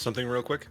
something real quick?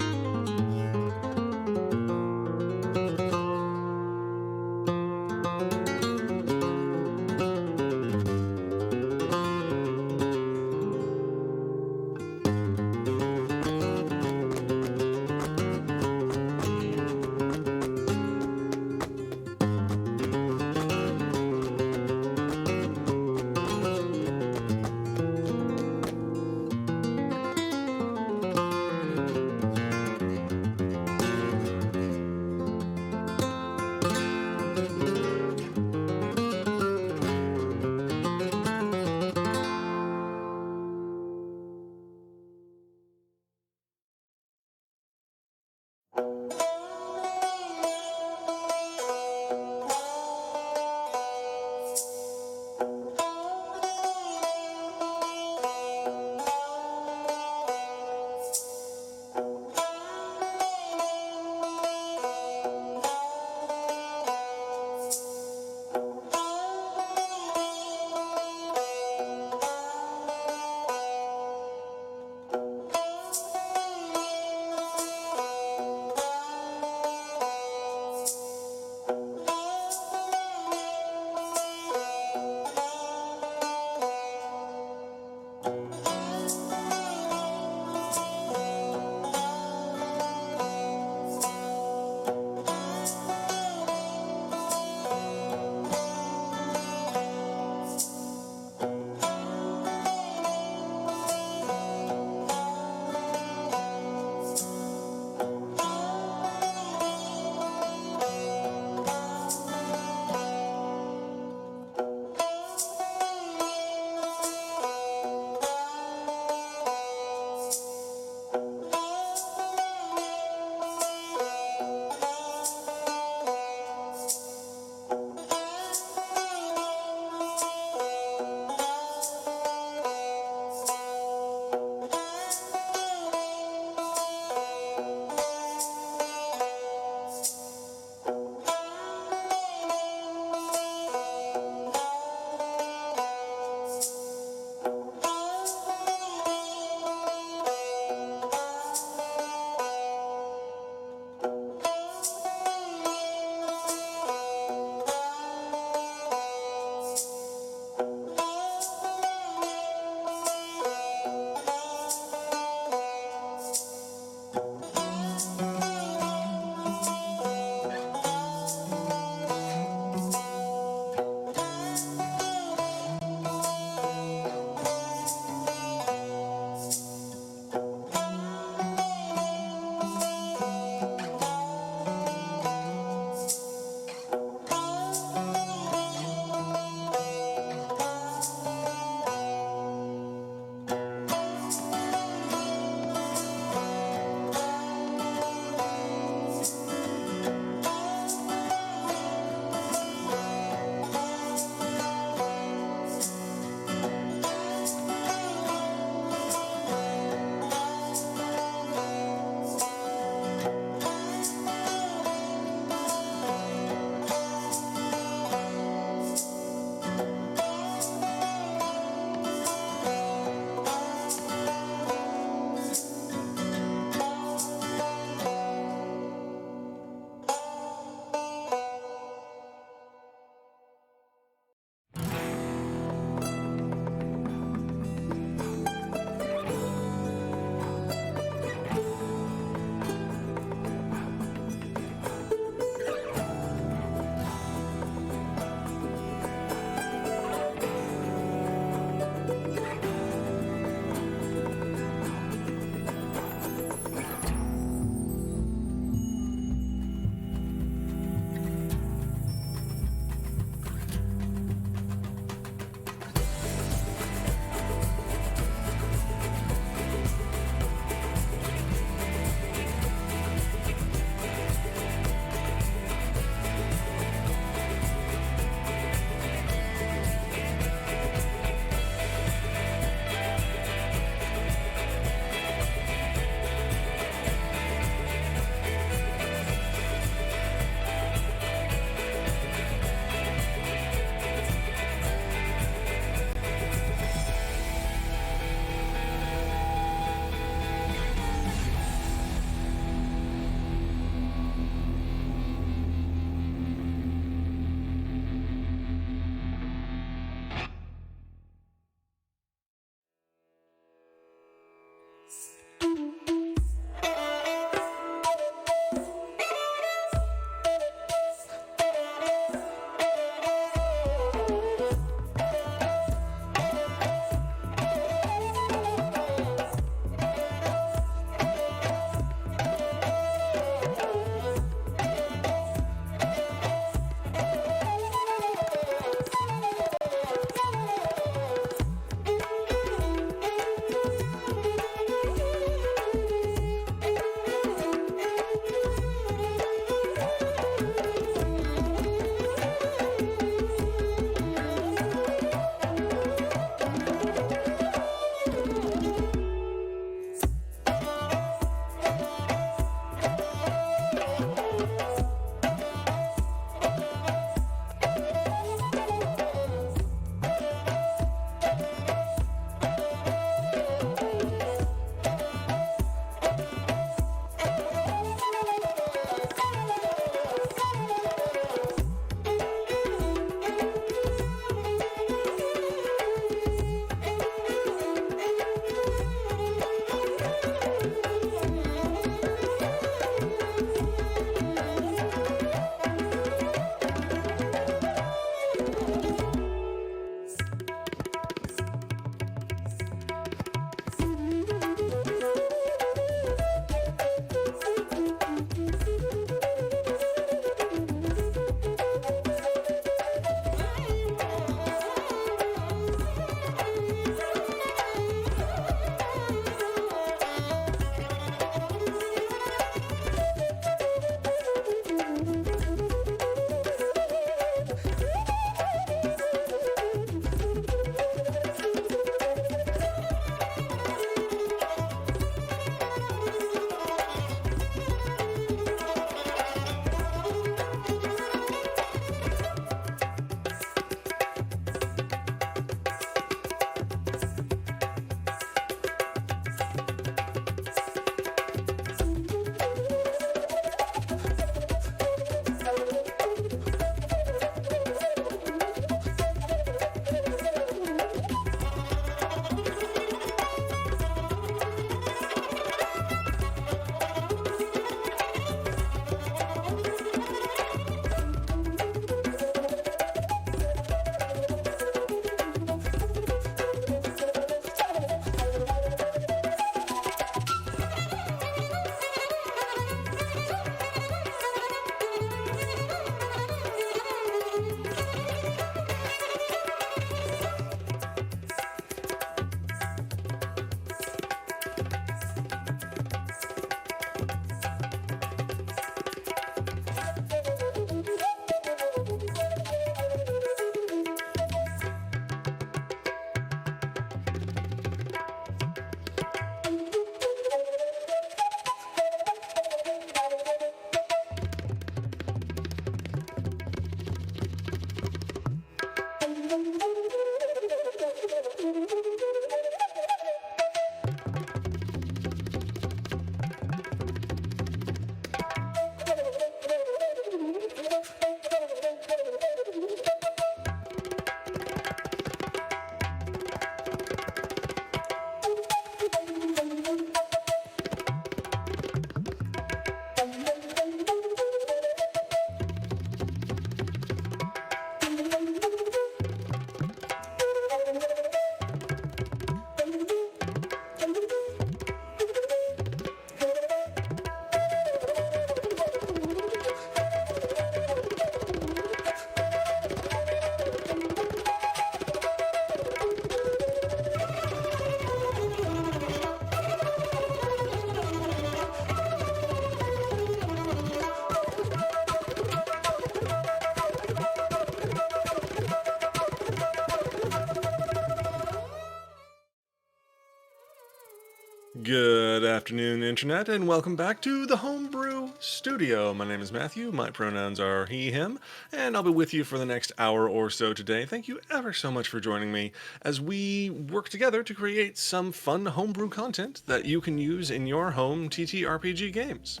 Good afternoon, Internet, and welcome back to the Homebrew Studio. My name is Matthew, my pronouns are he, him, and I'll be with you for the next hour or so today. Thank you ever so much for joining me as we work together to create some fun homebrew content that you can use in your home TTRPG games.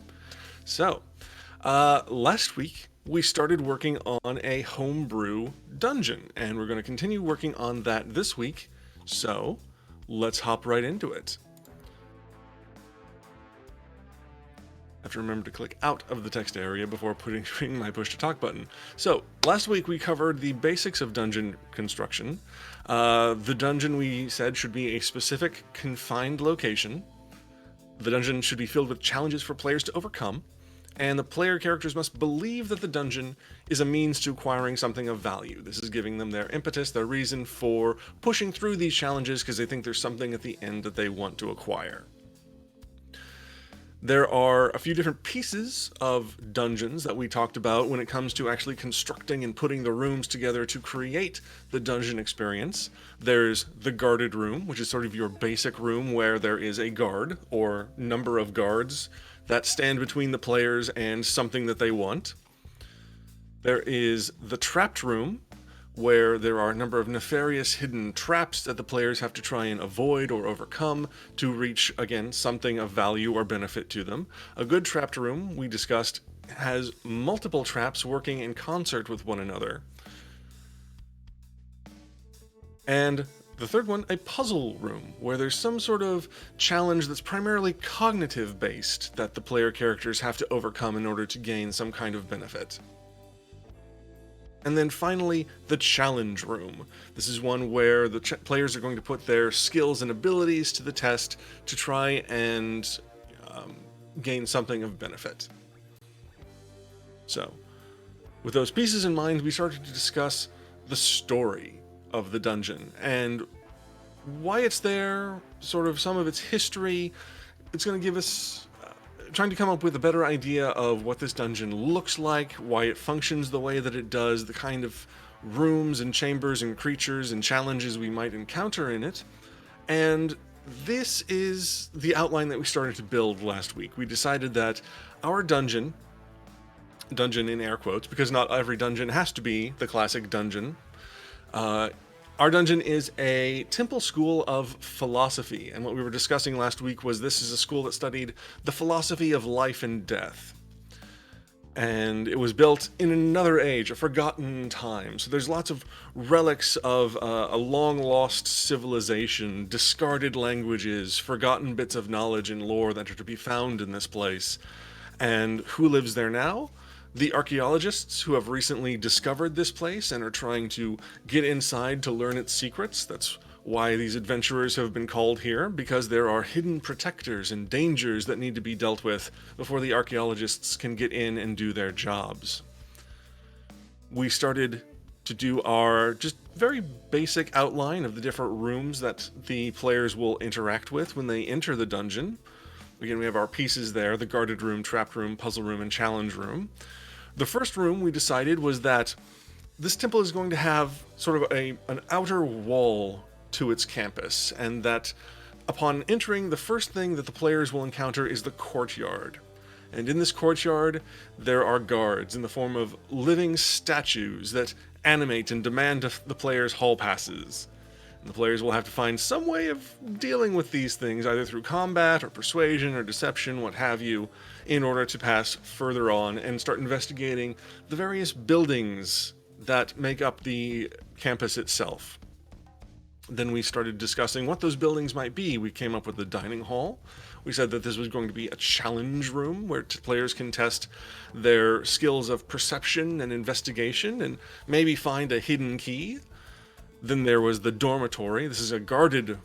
So, last week we started working on a homebrew dungeon, and we're going to continue working on that this week. So, let's hop right into it. I have to remember to click out of the text area before putting my push to talk button. So, last week we covered the basics of dungeon construction. The dungeon, we said, should be a specific confined location. The dungeon should be filled with challenges for players to overcome, and the player characters must believe that the dungeon is a means to acquiring something of value. This is giving them their impetus, their reason for pushing through these challenges because they think there's something at the end that they want to acquire. There are a few different pieces of dungeons that we talked about when it comes to actually constructing and putting the rooms together to create the dungeon experience. There's the guarded room, which is sort of your basic room where there is a guard or number of guards that stand between the players and something that they want. There is the trapped room, where there are a number of nefarious hidden traps that the players have to try and avoid or overcome to reach, again, something of value or benefit to them. A good trapped room, we discussed, has multiple traps working in concert with one another. And the third one, a puzzle room, where there's some sort of challenge that's primarily cognitive based that the player characters have to overcome in order to gain some kind of benefit. And then finally, the challenge room. This is one where the players are going to put their skills and abilities to the test to try and gain something of benefit. So, with those pieces in mind, we started to discuss the story of the dungeon and why it's there, sort of some of its history. It's going to give us trying to come up with a better idea of what this dungeon looks like, why it functions the way that it does, the kind of rooms and chambers and creatures and challenges we might encounter in it. And this is the outline that we started to build last week. We decided that our dungeon in air quotes, because not every dungeon has to be the classic dungeon, our dungeon is a temple school of philosophy, and what we were discussing last week was this is a school that studied the philosophy of life and death. And it was built in another age, a forgotten time. So there's lots of relics of a long-lost civilization, discarded languages, forgotten bits of knowledge and lore that are to be found in this place. And who lives there now? The archaeologists who have recently discovered this place and are trying to get inside to learn its secrets. That's why these adventurers have been called here, because there are hidden protectors and dangers that need to be dealt with before the archaeologists can get in and do their jobs. We started to do our just very basic outline of the different rooms that the players will interact with when they enter the dungeon. Again, we have our pieces there, the guarded room, trapped room, puzzle room, and challenge room. The first room we decided was that this temple is going to have sort of an outer wall to its campus, and that upon entering, the first thing that the players will encounter is the courtyard. And in this courtyard, there are guards in the form of living statues that animate and demand the players' hall passes. And the players will have to find some way of dealing with these things, either through combat or persuasion or deception, what have you, in order to pass further on and start investigating the various buildings that make up the campus itself. Then we started discussing what those buildings might be. We came up with the dining hall. We said that this was going to be a challenge room where players can test their skills of perception and investigation and maybe find a hidden key. Then there was the dormitory. This is a guarded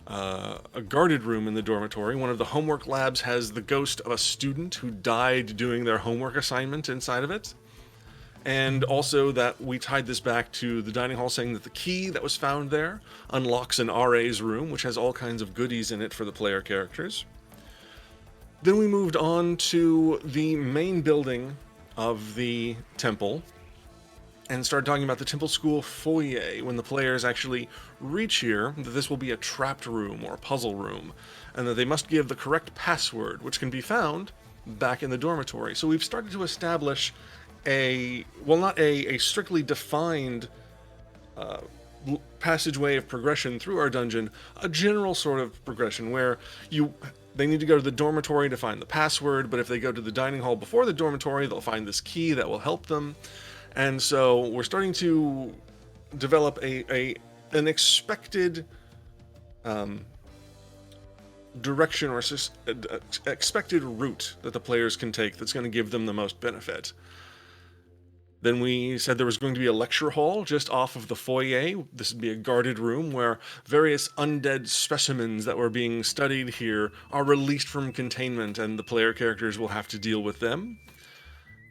room in the dormitory. One of the homework labs has the ghost of a student who died doing their homework assignment inside of it. And also that we tied this back to the dining hall, saying that the key that was found there unlocks an RA's room, which has all kinds of goodies in it for the player characters. Then we moved on to the main building of the temple, and started talking about the Temple School foyer when the players actually reach here, that this will be a trapped room or a puzzle room, and that they must give the correct password, which can be found back in the dormitory. So we've started to establish not a strictly defined passageway of progression through our dungeon, a general sort of progression where they need to go to the dormitory to find the password, but if they go to the dining hall before the dormitory, they'll find this key that will help them. And so we're starting to develop an expected direction or expected route that the players can take that's going to give them the most benefit. Then we said there was going to be a lecture hall just off of the foyer. This would be a guarded room where various undead specimens that were being studied here are released from containment, and the player characters will have to deal with them.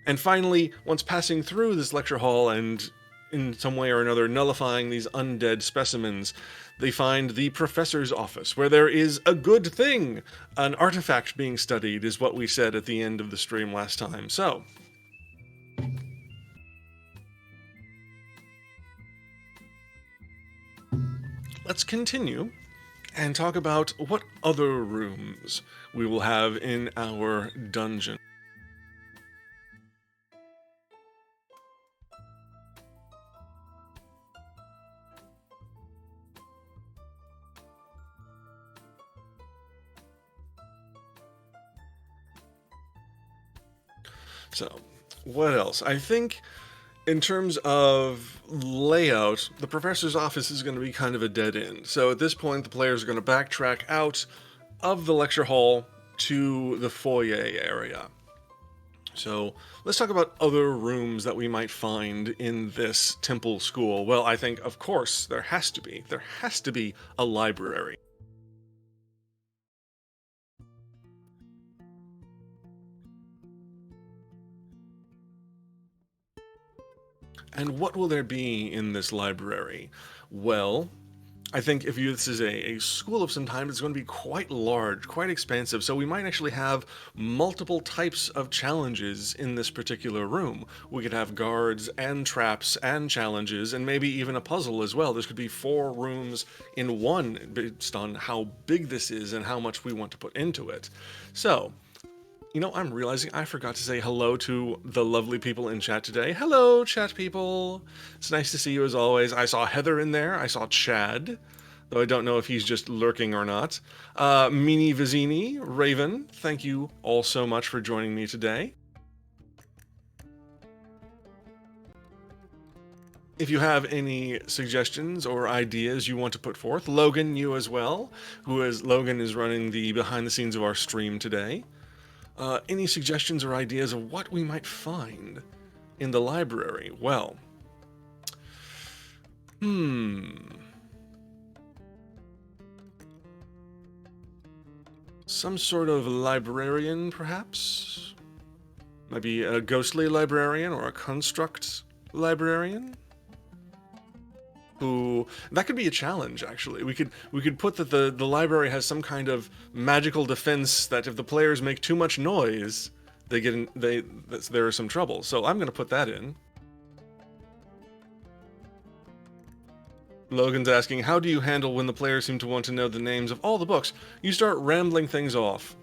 And finally, once passing through this lecture hall and in some way or another nullifying these undead specimens, they find the professor's office, where there is a good thing. An artifact being studied is what we said at the end of the stream last time. So, let's continue and talk about what other rooms we will have in our dungeon. So, what else? I think in terms of layout, the professor's office is going to be kind of a dead end. So at this point, the players are going to backtrack out of the lecture hall to the foyer area. So let's talk about other rooms that we might find in this temple school. Well, I think, of course, there has to be a library. And what will there be in this library? Well, I think if this is a school of some time, it's going to be quite large, quite expansive, so we might actually have multiple types of challenges in this particular room. We could have guards and traps and challenges, and maybe even a puzzle as well. This could be 4 rooms in one, based on how big this is and how much we want to put into it. So, I'm realizing I forgot to say hello to the lovely people in chat today. Hello, chat people. It's nice to see you as always. I saw Heather in there. I saw Chad, though I don't know if he's just lurking or not. Mini Vizini, Raven, thank you all so much for joining me today. If you have any suggestions or ideas you want to put forth, Logan, you as well, Logan is running the behind the scenes of our stream today. Any suggestions or ideas of what we might find in the library? Well, some sort of librarian, perhaps? Maybe a ghostly librarian or a construct librarian? That could be a challenge, actually. We could put that the library has some kind of magical defense that if the players make too much noise, there is some trouble. So I'm going to put that in. Logan's asking, how do you handle when the players seem to want to know the names of all the books? You start rambling things off.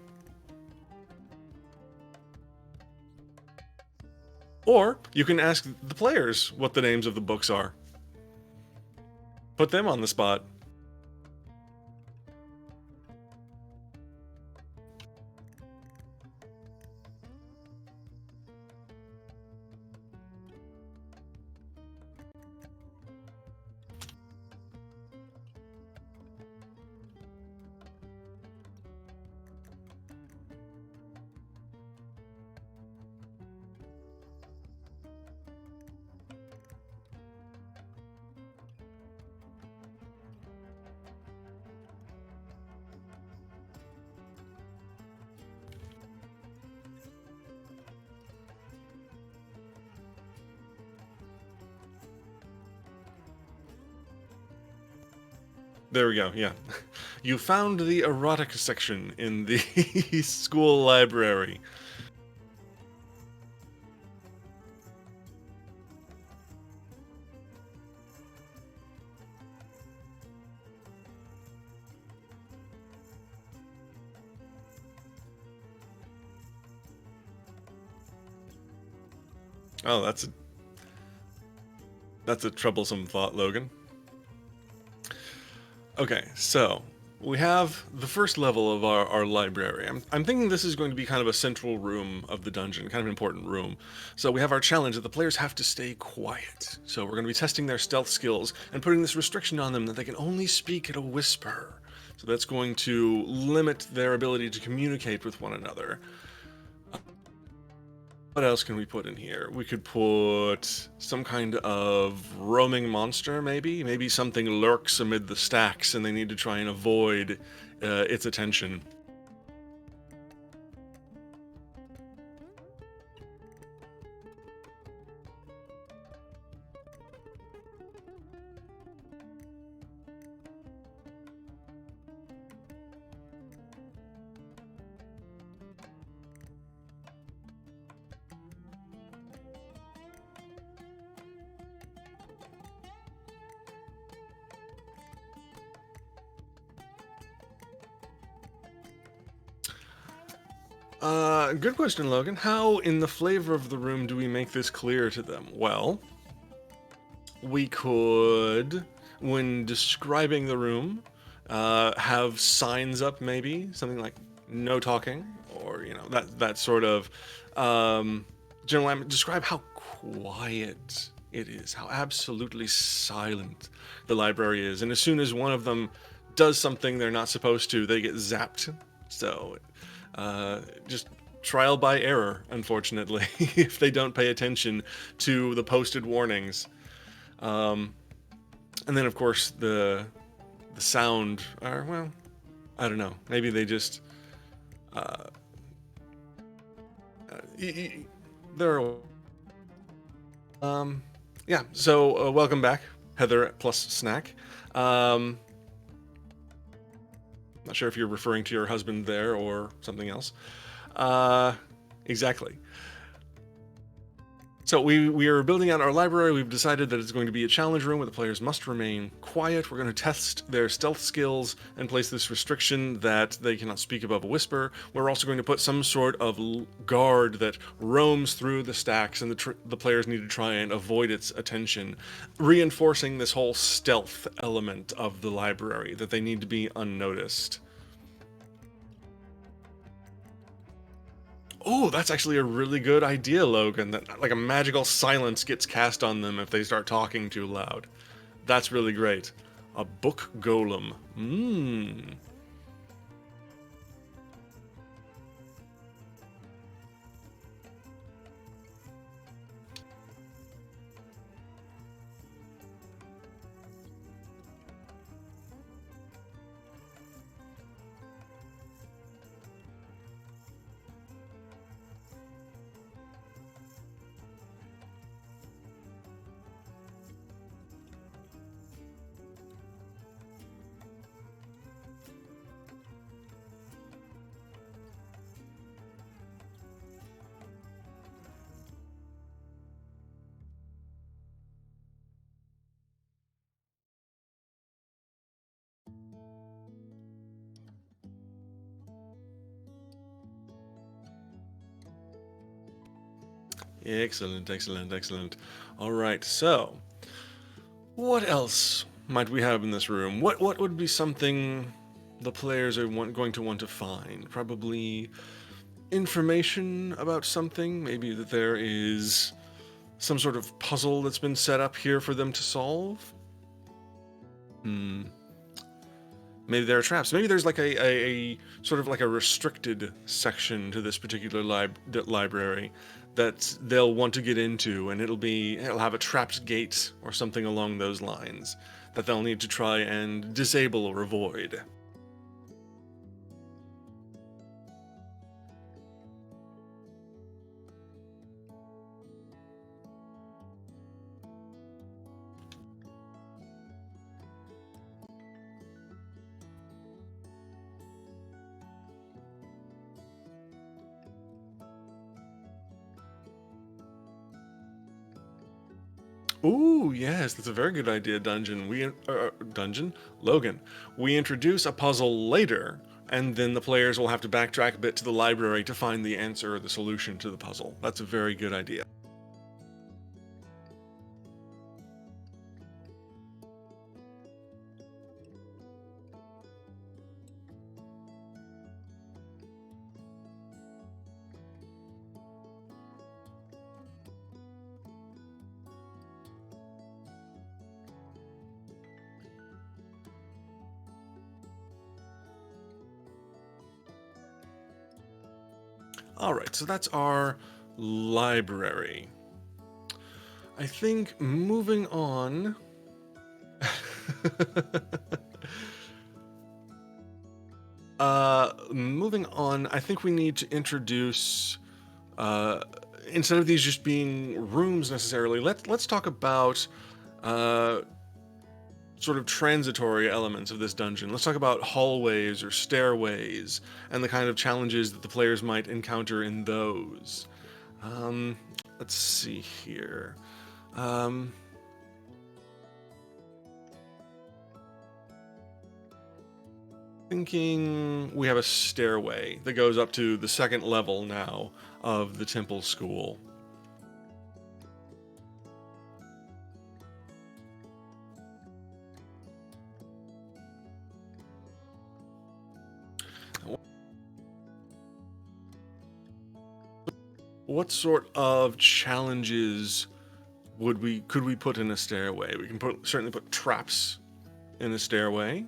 Or you can ask the players what the names of the books are. Put them on the spot. There we go, yeah. You found the erotic section in the school library. Oh, that's a troublesome thought, Logan. Okay, so we have the first level of our library. I'm thinking this is going to be kind of a central room of the dungeon, kind of an important room. So we have our challenge that the players have to stay quiet. So we're going to be testing their stealth skills and putting this restriction on them that they can only speak at a whisper. So that's going to limit their ability to communicate with one another. What else can we put in here? We could put some kind of roaming monster, maybe? Maybe something lurks amid the stacks and they need to try and avoid its attention. Good question, Logan. How, in the flavor of the room, do we make this clear to them? Well, we could, when describing the room, have signs up, maybe something like "no talking," or that sort of general. Describe how quiet it is, how absolutely silent the library is, and as soon as one of them does something they're not supposed to, they get zapped. So, just trial by error, unfortunately, if they don't pay attention to the posted warnings. And then, of course, the sound, or well, I don't know. Maybe they just there. Yeah. So welcome back, Heather plus Snack. Um, Not sure if you're referring to your husband there or something else. Exactly. So we are building out our library. We've decided that it's going to be a challenge room where the players must remain quiet. We're going to test their stealth skills and place this restriction that they cannot speak above a whisper. We're also going to put some sort of guard that roams through the stacks, and the players need to try and avoid its attention, reinforcing this whole stealth element of the library, that they need to be unnoticed. Oh, that's actually a really good idea, Logan. That like a magical silence gets cast on them if they start talking too loud. That's really great. A book golem. Mmm. Excellent, excellent, excellent. All right, so what else might we have in this room? What would be something the players are going to want to find? Probably information about something. Maybe that there is some sort of puzzle that's been set up here for them to solve. Hmm. Maybe there are traps. Maybe there's like a sort of like a restricted section to this particular library that they'll want to get into, and it'll have a trapped gate or something along those lines that they'll need to try and disable or avoid. Ooh, yes, that's a very good idea, Dungeon. Dungeon? Logan. We introduce a puzzle later, and then the players will have to backtrack a bit to the library to find the answer or the solution to the puzzle. That's a very good idea. All right, so that's our library. I think moving on. Moving on, I think we need to introduce, uh, instead of these just being rooms necessarily, let's talk about uh, sort of transitory elements of this dungeon. Let's talk about hallways or stairways and the kind of challenges that the players might encounter in those. Um, let's see here. Um, Thinking we have a stairway that goes up to the second level now of the temple school. What sort of challenges could we put in a stairway? We can certainly put traps in a stairway.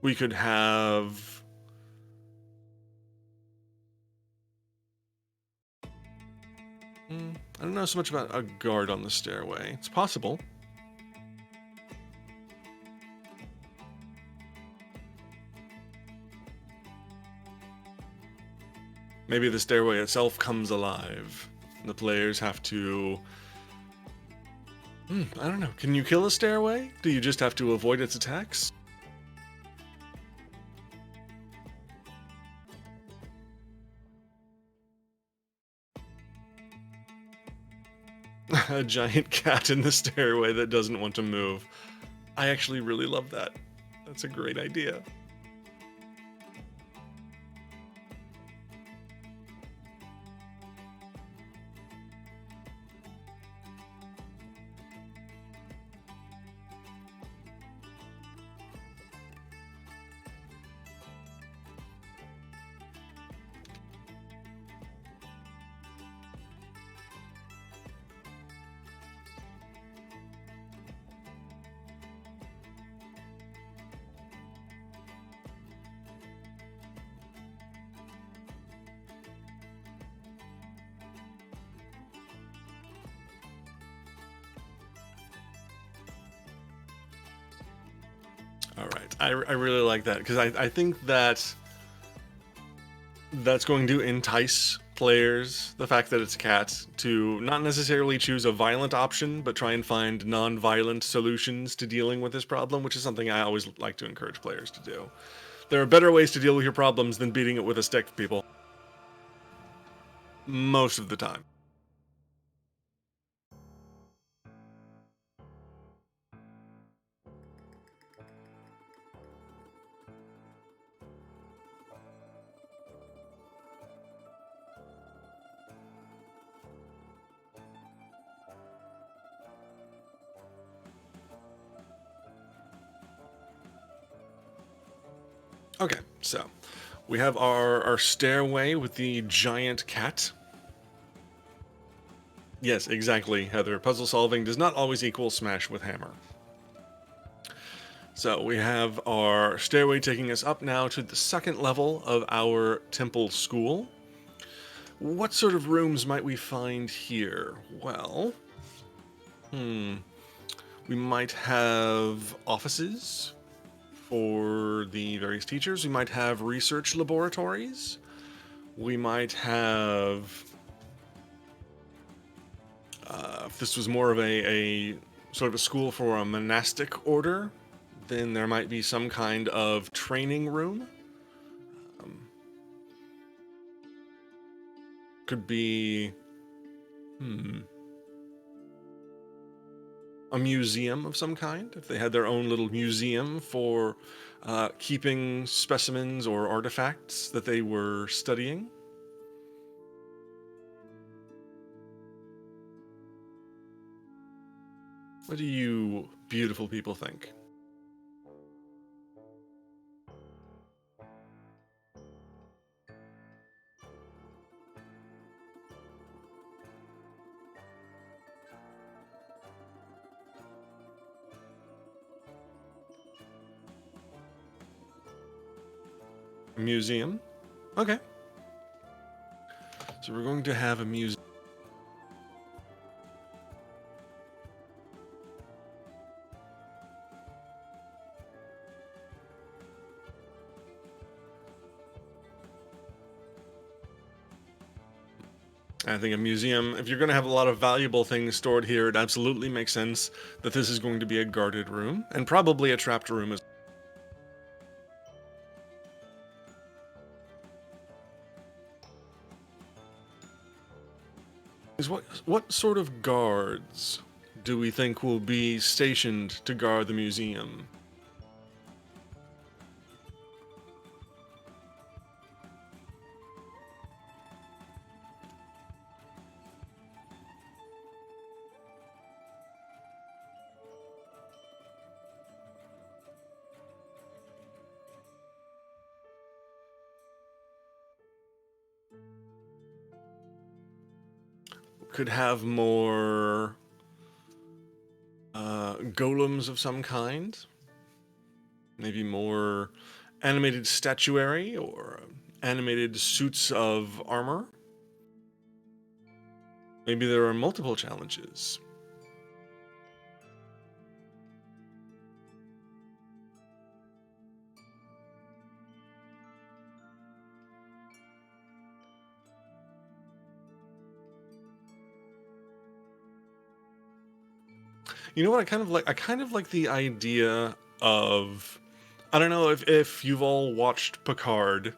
We could have I don't know so much about a guard on the stairway. It's possible. Maybe the stairway itself comes alive. The players have to... I don't know. Can you kill a stairway? Do you just have to avoid its attacks? A giant cat in the stairway that doesn't want to move. I actually really love that. That's a great idea. All right, I really like that because I think that that's going to entice players, the fact that it's a cat, to not necessarily choose a violent option, but try and find non-violent solutions to dealing with this problem, which is something I always like to encourage players to do. There are better ways to deal with your problems than beating it with a stick, people. Most of the time. Okay, so we have our stairway with the giant cat. Yes, exactly, Heather. Puzzle solving does not always equal smash with hammer. So we have our stairway taking us up now to the second level of our temple school. What sort of rooms might we find here? Well, we might have offices for the various teachers. We might have research laboratories. We might have... if this was more of a sort of a school for a monastic order, then there might be some kind of training room. Could be a museum of some kind, if they had their own little museum for keeping specimens or artifacts that they were studying. What do you beautiful people think? Museum. Okay. So we're going to have a museum. I think a museum, if you're going to have a lot of valuable things stored here, it absolutely makes sense that this is going to be a guarded room, and probably a trapped room as what sort of guards do we think will be stationed to guard the museum? Could have more golems of some kind, maybe more animated statuary or animated suits of armor. Maybe there are multiple challenges. You know what I kind of like? I kind of like the idea of, I don't know if you've all watched Picard.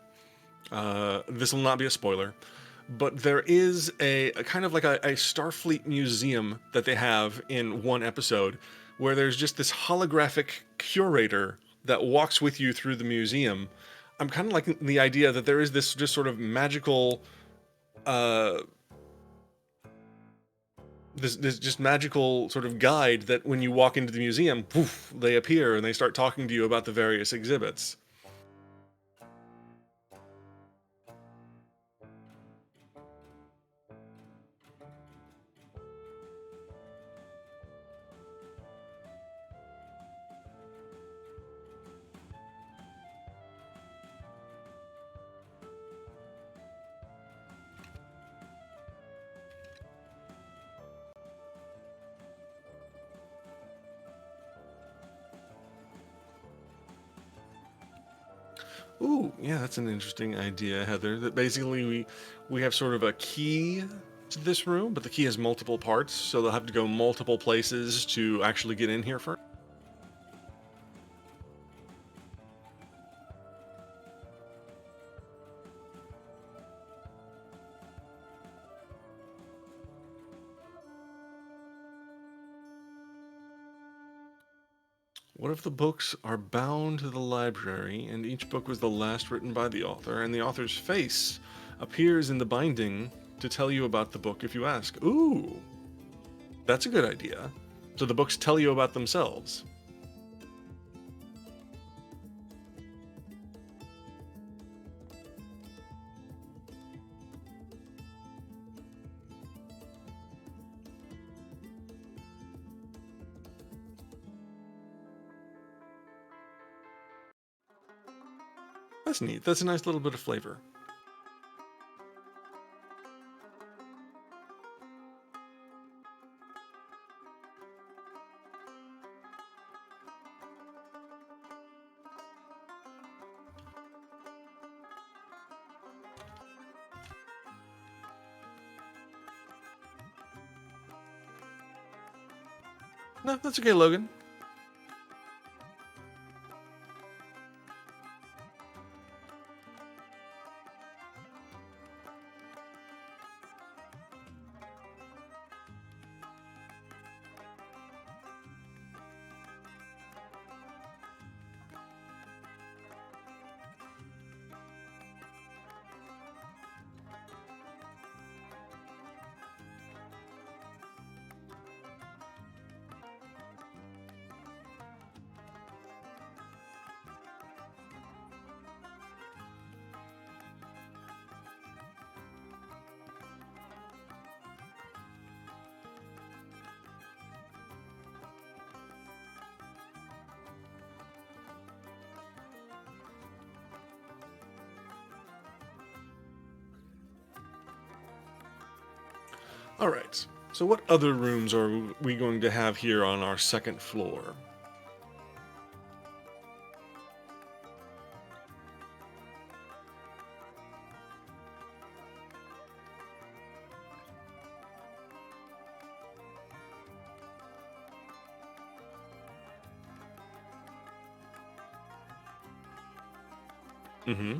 This will not be a spoiler, but there is a kind of like a Starfleet museum that they have in one episode where there's just this holographic curator that walks with you through the museum. I'm kind of like the idea that there is this just sort of magical uh, this just magical sort of guide that when you walk into the museum, poof, they appear and they start talking to you about the various exhibits. Ooh, yeah, that's an interesting idea, Heather. That basically we have sort of a key to this room, but the key has multiple parts, so they'll have to go multiple places to actually get in here first. What if the books are bound to the library, and each book was the last written by the author, and the author's face appears in the binding to tell you about the book if you ask? Ooh, that's a good idea. So the books tell you about themselves. That's neat. That's a nice little bit of flavor. No, that's okay, Logan. All right. So, what other rooms are we going to have here on our second floor? Mm-hmm.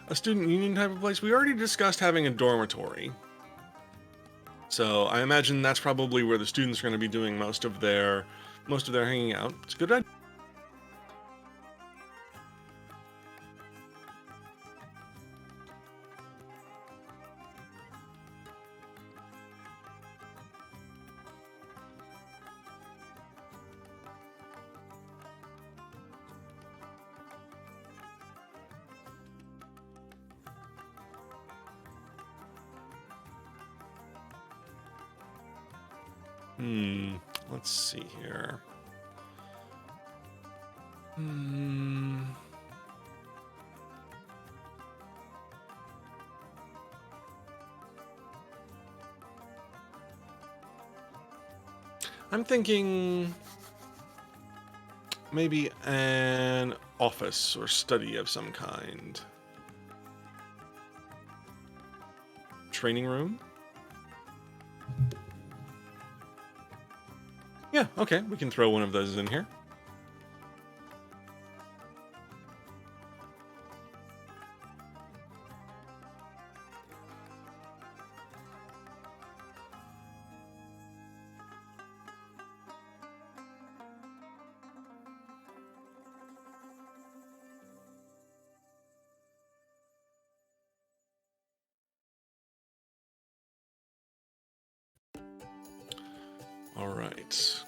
A student union type of place. We already discussed having a dormitory. So I imagine that's probably where the students are going to be doing most of their hanging out. It's a good idea. Hmm. Let's see here. Hmm. I'm thinking maybe an office or study of some kind. Training room? Yeah, okay, we can throw one of those in here. All right.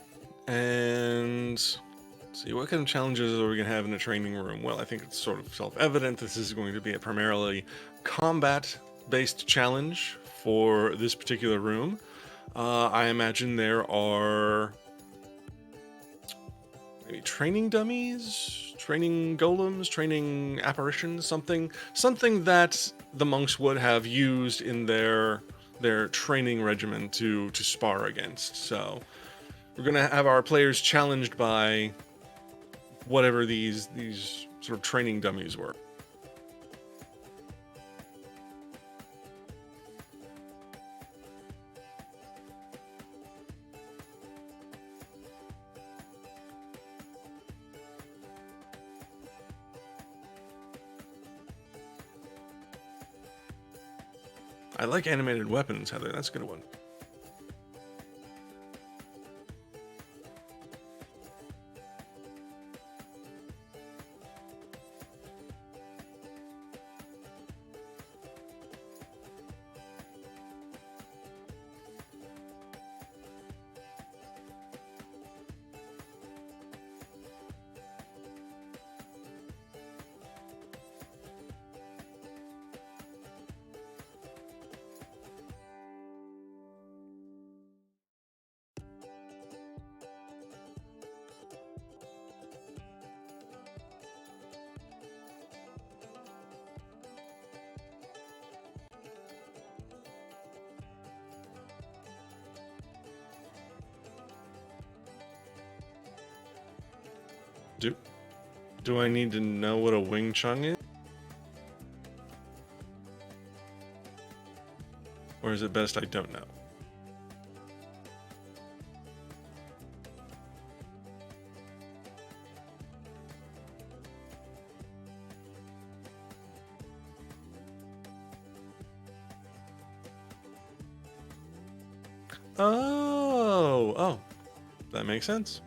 And let's see, what kind of challenges are we going to have in a training room? Well, I think it's sort of self-evident this is going to be a primarily combat-based challenge for this particular room. I imagine there are maybe training dummies, training golems, training apparitions, something that the monks would have used in their training regimen to spar against. So we're gonna have our players challenged by whatever these sort of training dummies were. I like animated weapons, Heather. That's a good one. Do do I need to know what a Wing Chun is? Or is it best I don't know? Oh, that makes sense.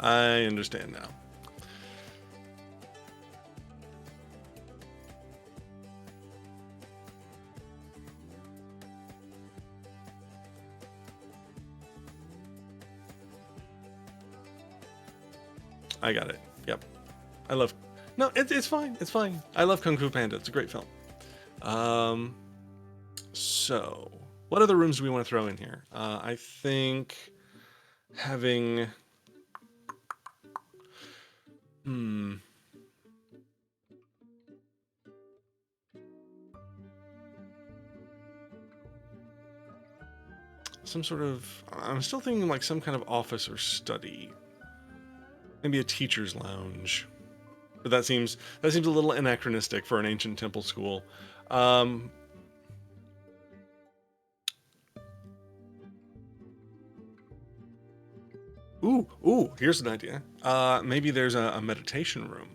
I understand now. I got it. Yep. I love. No, it's fine. It's fine. I love Kung Fu Panda. It's a great film. Um, so what other rooms do we want to throw in here? I think having. Hmm. Some sort of. I'm still thinking like some kind of office or study. Maybe a teacher's lounge. But that seems a little anachronistic for an ancient temple school. Um, ooh, here's an idea. Maybe there's a meditation room.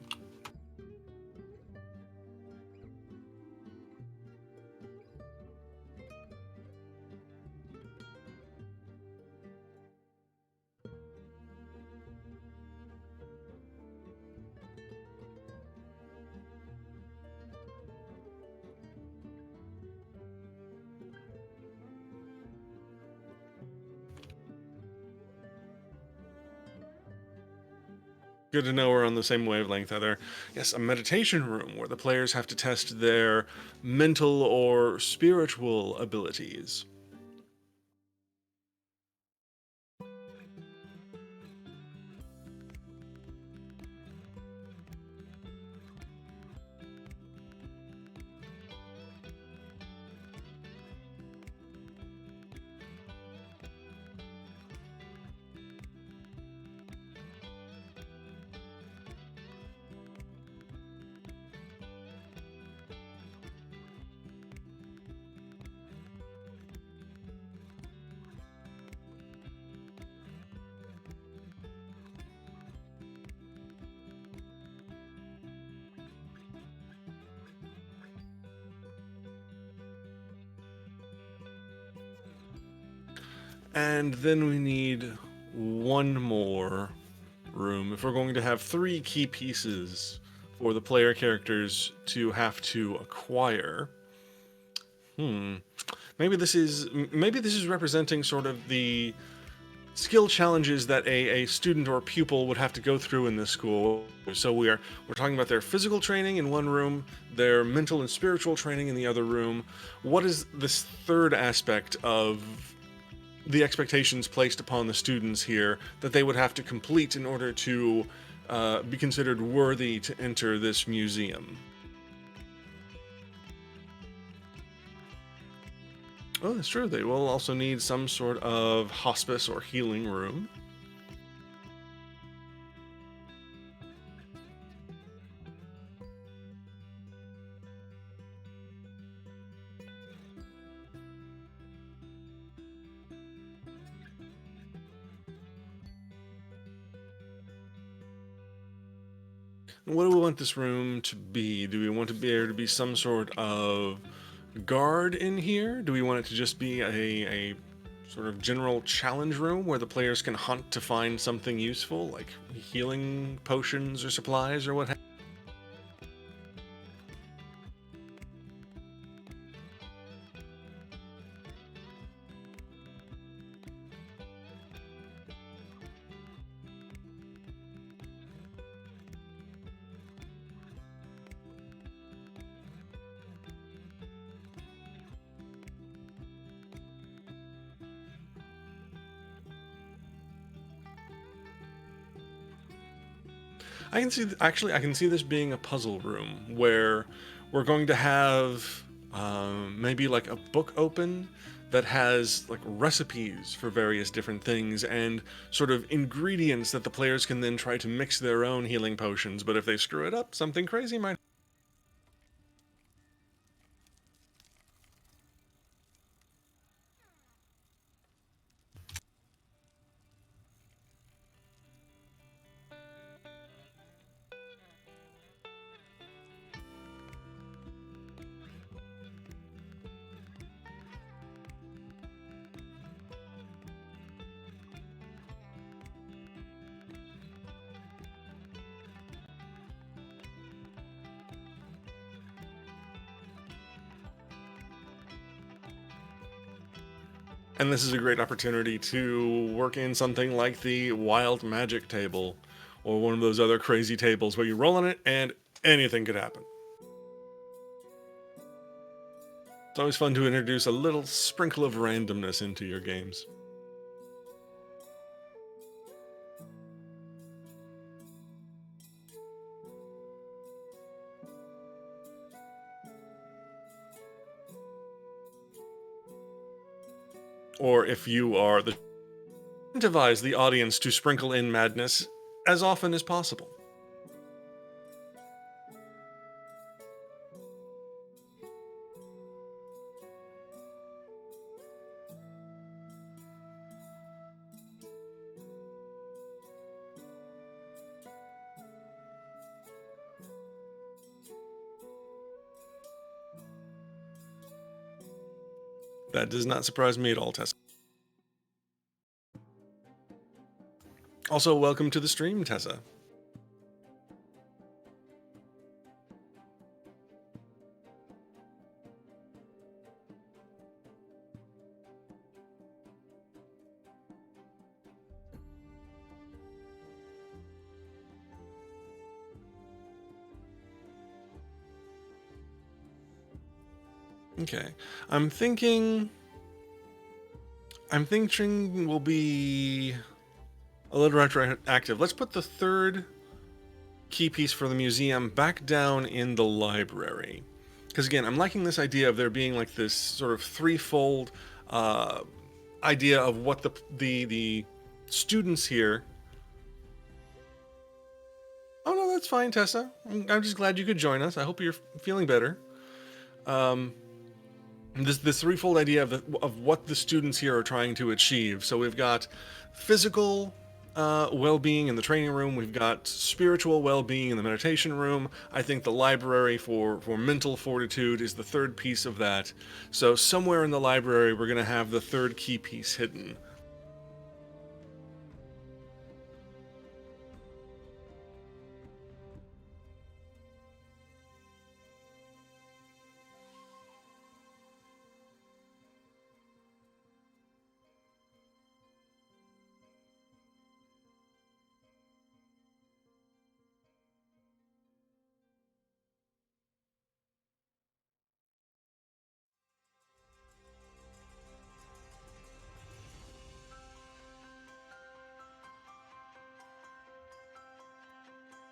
Good to know we're on the same wavelength, Heather. Yes, a meditation room where the players have to test their mental or spiritual abilities. And then we need one more room if we're going to have three key pieces for the player characters to have to acquire. Hmm. Maybe this is representing sort of the skill challenges that a student or pupil would have to go through in this school. So we're talking about their physical training in one room, their mental and spiritual training in the other room. What is this third aspect of the expectations placed upon the students here that they would have to complete in order to be considered worthy to enter this museum? Oh, that's true. They will also need some sort of hospice or healing room. What do we want this room to be? Do we want to be there to be some sort of guard in here? Do we want it to just be a sort of general challenge room where the players can hunt to find something useful, like healing potions or supplies or what have you? I can see this being a puzzle room where we're going to have maybe like a book open that has like recipes for various different things and sort of ingredients that the players can then try to mix their own healing potions. But if they screw it up, something crazy might. And this is a great opportunity to work in something like the wild magic table, or one of those other crazy tables where you roll on it and anything could happen. It's always fun to introduce a little sprinkle of randomness into your games. Or if you are the incentivize the audience to sprinkle in madness as often as possible. That does not surprise me at all, Tessa. Also, welcome to the stream, Tessa. Okay. I'm thinking. I'm thinking we'll be a little retroactive. Let's put the third key piece for the museum back down in the library. Because again, I'm liking this idea of there being like this sort of threefold idea of what the students here. Oh no, that's fine, Tessa. I'm just glad you could join us. I hope you're feeling better. This threefold idea of what the students here are trying to achieve. So we've got physical well-being in the training room. We've got spiritual well-being in the meditation room. I think the library for mental fortitude is the third piece of that. So somewhere in the library, we're going to have the third key piece hidden.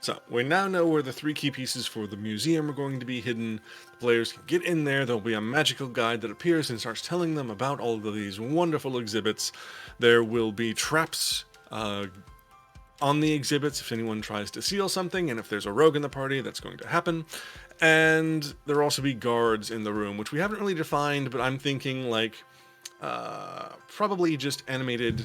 So, we now know where the three key pieces for the museum are going to be hidden. The players can get in there. There'll be a magical guide that appears and starts telling them about all of these wonderful exhibits. There will be traps on the exhibits if anyone tries to steal something, and if there's a rogue in the party, that's going to happen. And there will also be guards in the room, which we haven't really defined, but I'm thinking like probably just animated.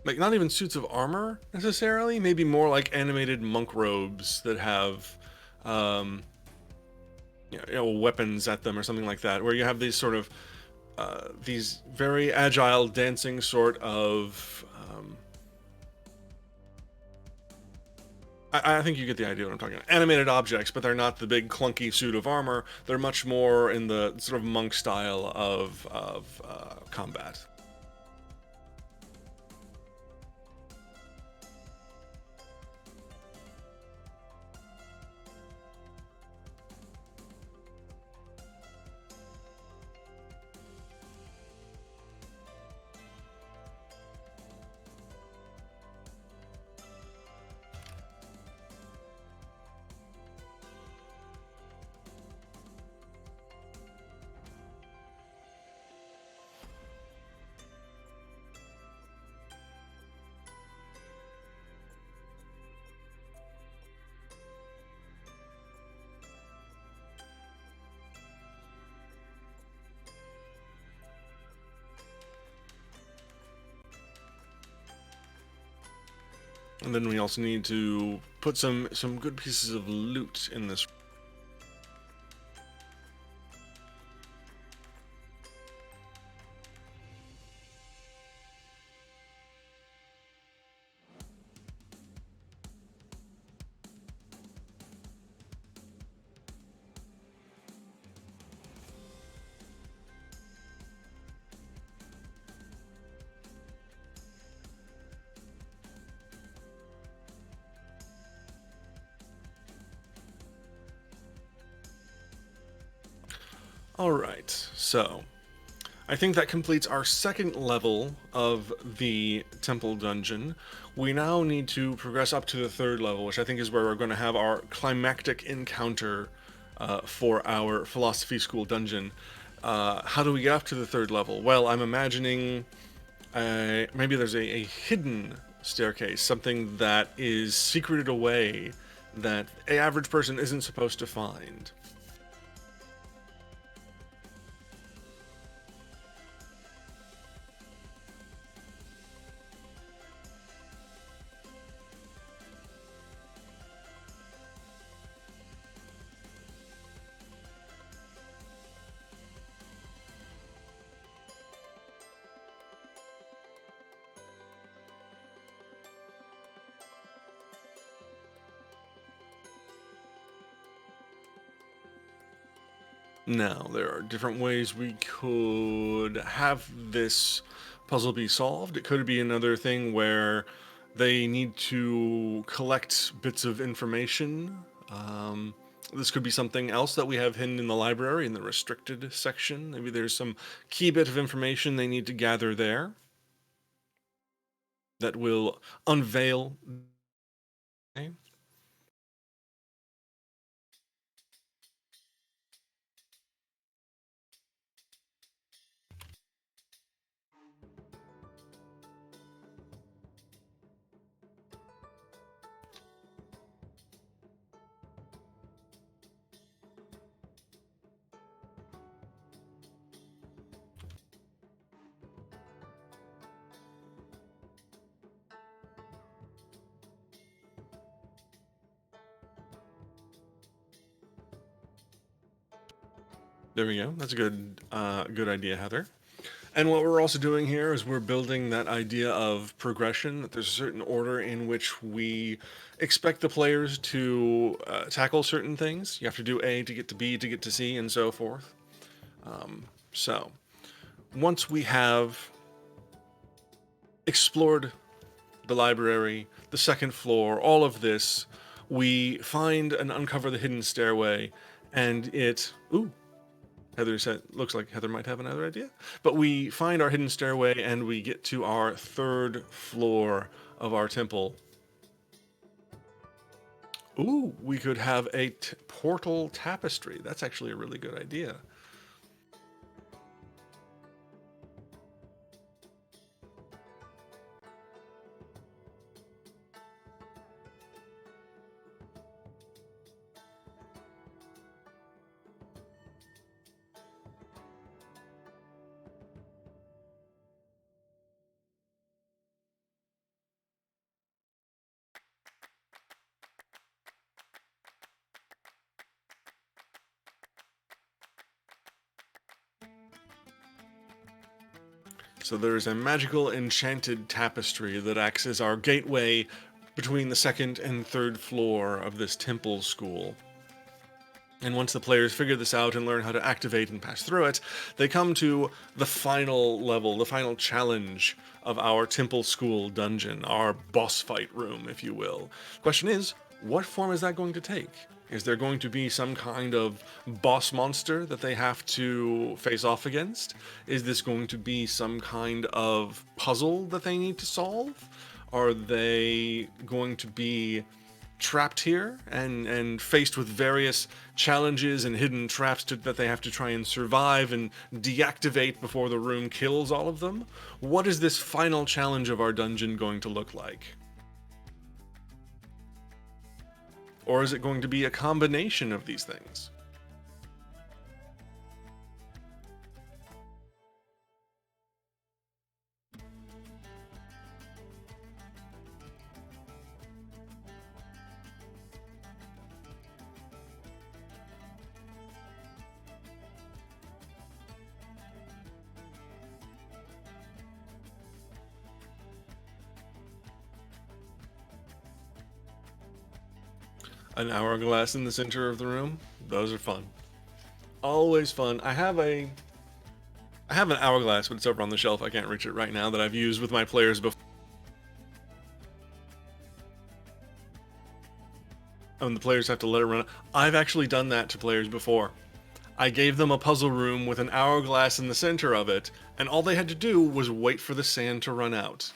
Like not even suits of armor necessarily, maybe more like animated monk robes that have weapons at them or something like that, where you have these sort of these very agile dancing sort of I think you get the idea what I'm talking about. Animated objects, but they're not the big clunky suit of armor. They're much more in the sort of monk style of combat. And then we also need to put some good pieces of loot in this. All right, so I think that completes our second level of the temple dungeon. We now need to progress up to the third level, which I think is where we're going to have our climactic encounter for our philosophy school dungeon. How do we get up to the third level? Well, I'm imagining maybe there's a hidden staircase, something that is secreted away that a average person isn't supposed to find. Now, there are different ways we could have this puzzle be solved. It could be another thing where they need to collect bits of information. This could be something else that we have hidden in the library in the restricted section. Maybe there's some key bit of information they need to gather there that will unveil. Okay. There we go. That's a good idea, Heather. And what we're also doing here is we're building that idea of progression, that there's a certain order in which we expect the players to tackle certain things. You have to do A to get to B to get to C and so forth. So, once we have explored the library, the second floor, all of this, we find and uncover the hidden stairway, and it. Ooh, Heather said, looks like Heather might have another idea. But we find our hidden stairway and we get to our third floor of our temple. Ooh, we could have a portal tapestry. That's actually a really good idea. So there is a magical enchanted tapestry that acts as our gateway between the second and third floor of this temple school. And once the players figure this out and learn how to activate and pass through it, they come to the final level, the final challenge of our temple school dungeon, our boss fight room, if you will. The question is, what form is that going to take? Is there going to be some kind of boss monster that they have to face off against? Is this going to be some kind of puzzle that they need to solve? Are they going to be trapped here and faced with various challenges and hidden traps that they have to try and survive and deactivate before the room kills all of them? What is this final challenge of our dungeon going to look like? Or is it going to be a combination of these things? An hourglass in the center of the room? Those are fun. Always fun. I have an hourglass, but it's over on the shelf. I can't reach it right now that I've used with my players before. And the players have to let it run. I've actually done that to players before. I gave them a puzzle room with an hourglass in the center of it, and all they had to do was wait for the sand to run out.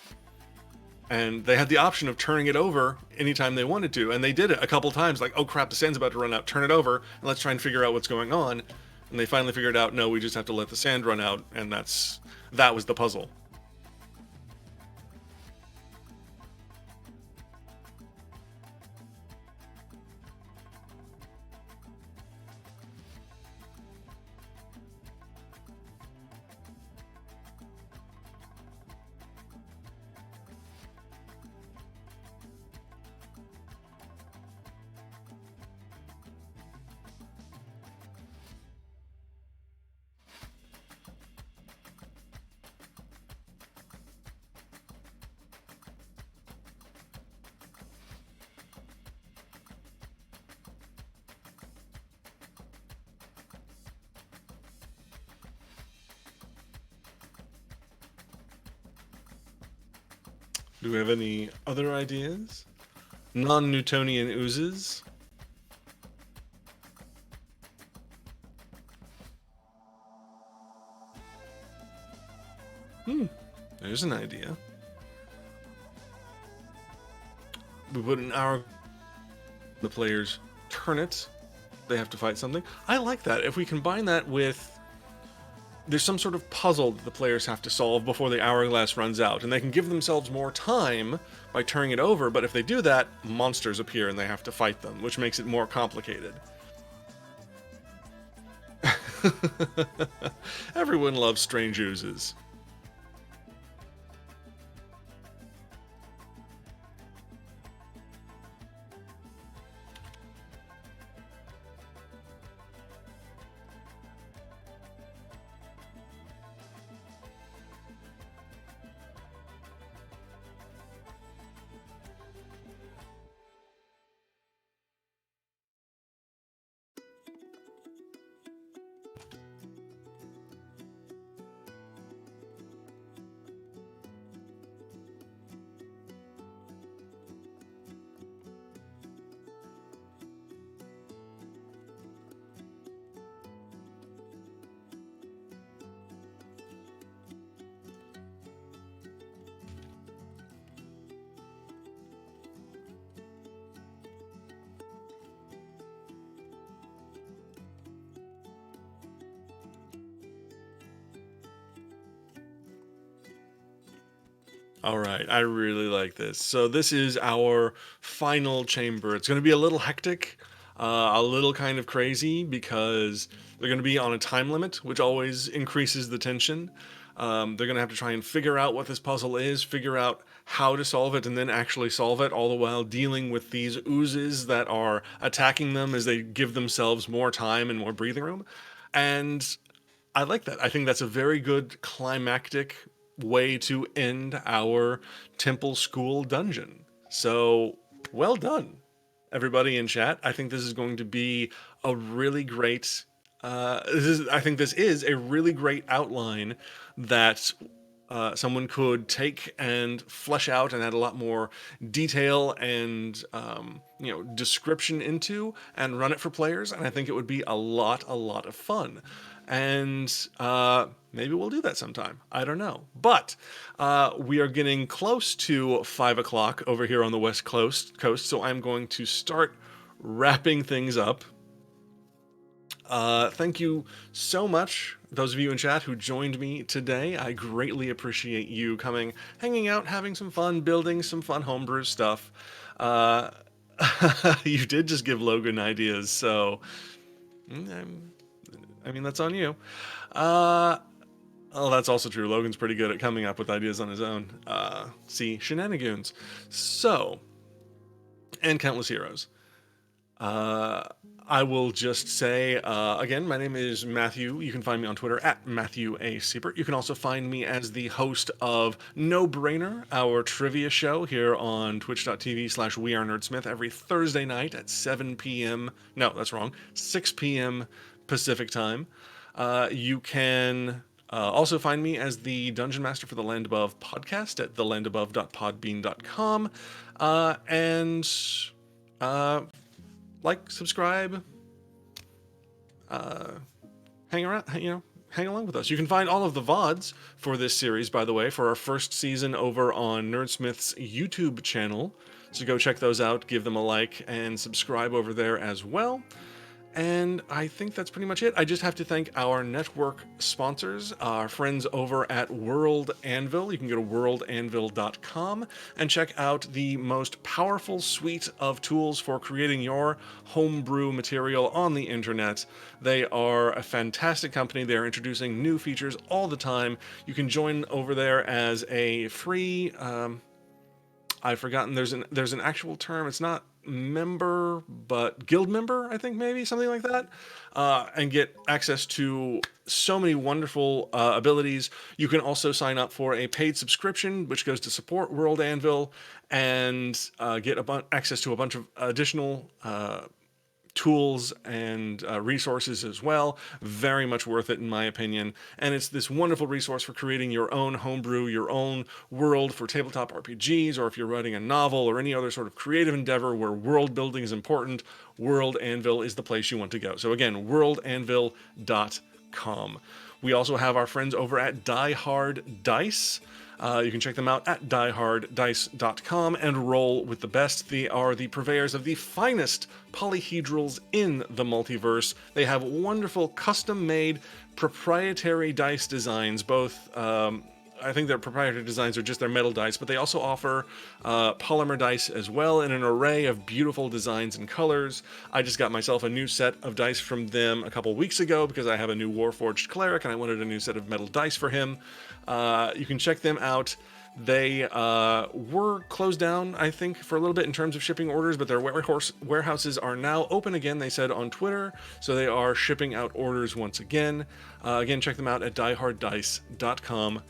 And they had the option of turning it over anytime they wanted to, and they did it a couple times, like, oh crap, the sand's about to run out, turn it over, and let's try and figure out what's going on. And they finally figured out, no, we just have to let the sand run out, and that was the puzzle. Do we have any other ideas? Non-Newtonian oozes? There's an idea. We put an hour. The players turn it. They have to fight something. I like that. If we combine that with, there's some sort of puzzle that the players have to solve before the hourglass runs out, and they can give themselves more time by turning it over, but if they do that, monsters appear and they have to fight them, which makes it more complicated. Everyone loves strange oozes. All right, I really like this. So this is our final chamber. It's going to be a little hectic, a little kind of crazy because they're going to be on a time limit, which always increases the tension. They're going to have to try and figure out what this puzzle is, figure out how to solve it, and then actually solve it, all the while dealing with these oozes that are attacking them as they give themselves more time and more breathing room. And I like that. I think that's a very good climactic way to end our temple school dungeon. So, well done, everybody in chat. I think this is going to be a really great. I think this is a really great outline that someone could take and flesh out and add a lot more detail and description into and run it for players. And I think it would be a lot of fun. And maybe we'll do that sometime. I don't know. But we are getting close to 5 o'clock over here on the West Coast, so I'm going to start wrapping things up. Thank you so much, those of you in chat who joined me today. I greatly appreciate you coming, hanging out, having some fun, building some fun homebrew stuff. You did just give Logan ideas, so I mean, that's on you. Oh, that's also true. Logan's pretty good at coming up with ideas on his own. See, shenanigans. So, and countless heroes. I will just say, again, my name is Matthew. You can find me on Twitter at Matthew A. Siebert. You can also find me as the host of No Brainer, our trivia show here on twitch.tv/WeAreNerdsmith every Thursday night at 7 p.m. No, that's wrong. 6 p.m. Pacific time. You can also find me as the Dungeon Master for the Land Above podcast at thelandabove.podbean.com. And like, subscribe, hang around, hang along with us. You can find all of the VODs for this series, by the way, for our first season over on Nerdsmith's YouTube channel. So go check those out, give them a like, and subscribe over there as well. And I think that's pretty much it. I just have to thank our network sponsors, our friends over at World Anvil. You can go to worldanvil.com and check out the most powerful suite of tools for creating your homebrew material on the internet. They are a fantastic company. They're introducing new features all the time. You can join over there as a free... I've forgotten. There's an actual term. It's not member, but guild member, I think, maybe something like that, and get access to so many wonderful abilities. You can also sign up for a paid subscription, which goes to support World Anvil, and get access to a bunch of additional tools and resources as well. Very much worth it, in my opinion. And it's this wonderful resource for creating your own homebrew, your own world for tabletop RPGs, or if you're writing a novel or any other sort of creative endeavor where world building is important, World Anvil is the place you want to go. So again, worldanvil.com. We also have our friends over at Die Hard Dice. You can check them out at dieharddice.com and roll with the best. They are the purveyors of the finest polyhedrals in the multiverse. They have wonderful custom-made proprietary dice designs, both... I think their proprietary designs are just their metal dice, but they also offer polymer dice as well in an array of beautiful designs and colors. I just got myself a new set of dice from them a couple weeks ago because I have a new Warforged cleric and I wanted a new set of metal dice for him. You can check them out. They were closed down, I think, for a little bit in terms of shipping orders, but their warehouses are now open again, they said on Twitter, so they are shipping out orders once again. Again, check them out at dieharddice.com.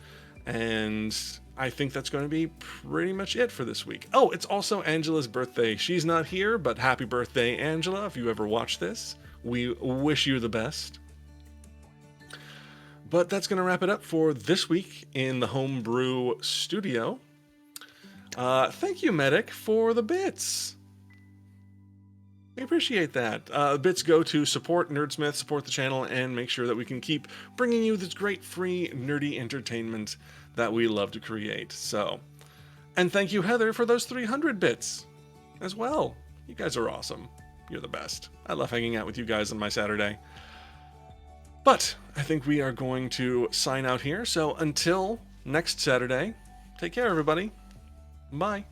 And I think that's going to be pretty much it for this week. Oh, it's also Angela's birthday. She's not here, but happy birthday, Angela. If you ever watch this, we wish you the best. But that's going to wrap it up for this week in the Homebrew Studio. Thank you, Medic, for the bits. We appreciate that. Bits go to support Nerdsmith, support the channel, and make sure that we can keep bringing you this great free nerdy entertainment that we love to create. So, and thank you, Heather, for those 300 bits as well. You guys are awesome. You're the best. I love hanging out with you guys on my Saturday. But I think we are going to sign out here. So until next Saturday, take care, everybody. Bye.